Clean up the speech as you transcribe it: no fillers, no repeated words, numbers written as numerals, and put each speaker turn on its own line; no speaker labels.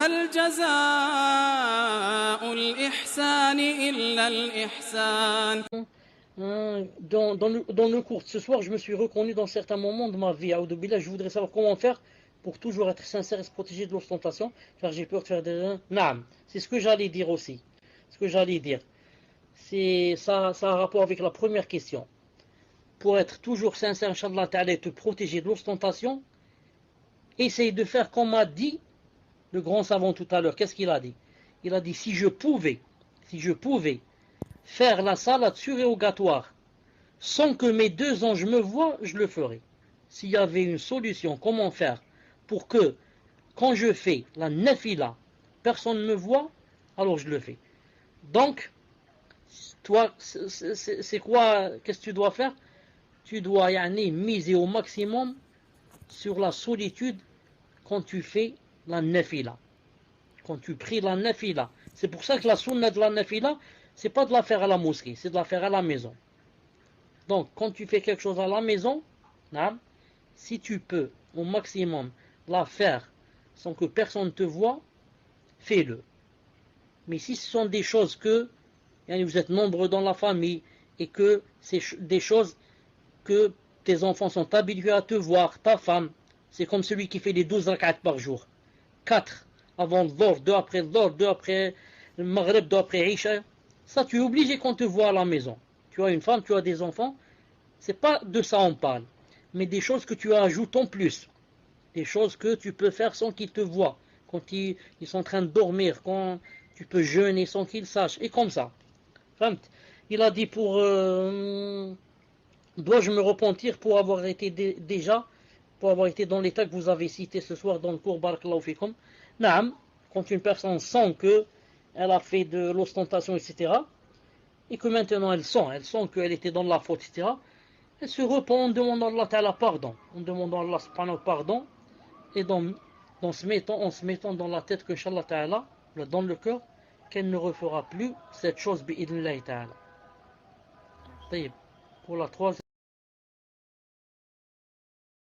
هل جزاء الإحسان إلا الإحسان.
Dans le cours de ce soir, je me suis reconnu dans certains moments de ma vie. Aoudoubila, je voudrais savoir comment faire pour toujours être sincère et se protéger de l'ostentation, car j'ai peur de faire des... Naam, c'est ce que j'allais dire aussi. Ce que j'allais dire. Ça a un rapport avec la première question. Pour être toujours sincère, Inch'Allah Ta'ala, et te protéger de l'ostentation, essaye de faire comme a dit le grand savant tout à l'heure. Qu'est-ce qu'il a dit? Il a dit, si je pouvais faire la salade surrogatoire sans que mes deux anges me voient, je le ferais. S'il y avait une solution, comment faire pour que, quand je fais la nafila, personne ne me voit, alors je le fais. Donc, toi, c'est quoi, qu'est-ce que tu dois faire? Tu dois miser au maximum sur la solitude quand tu fais la nafila. Quand tu pries la nafila. C'est pour ça que la sunna de la nafila, c'est pas de la faire à la mosquée, c'est de la faire à la maison. Donc, quand tu fais quelque chose à la maison, si tu peux au maximum la faire sans que personne te voie, fais-le. Mais si ce sont des choses que vous êtes nombreux dans la famille et que c'est des choses que tes enfants sont habitués à te voir, ta femme, c'est comme celui qui fait les 12 rak'at par jour. 4 avant le Dhuhr, 2 après le Dhuhr, 2 après le Maghrib, 2 après Isha. Ça, tu es obligé qu'on te voit à la maison. Tu as une femme, tu as des enfants. C'est pas de ça on parle, mais des choses que tu ajoutes en plus. Des choses que tu peux faire sans qu'ils te voient. Quand ils sont en train de dormir, quand tu peux jeûner sans qu'ils sachent. Et comme ça. Il a dit dois-je me repentir pour avoir été pour avoir été dans l'état que vous avez cité ce soir dans le cours Barakallahu Fikum. Naam, quand une personne sent que elle a fait de l'ostentation, etc., et que maintenant elle sent qu'elle était dans la faute, etc., elle se repent en demandant à Allah Ta'ala pardon, en demandant à Allah Subhanahu pardon, et en se mettant dans la tête que Inch'Allah Ta'ala, dans le cœur, qu'elle ne refera plus cette chose bi'idnillahi Ta'ala. Pour la troisième.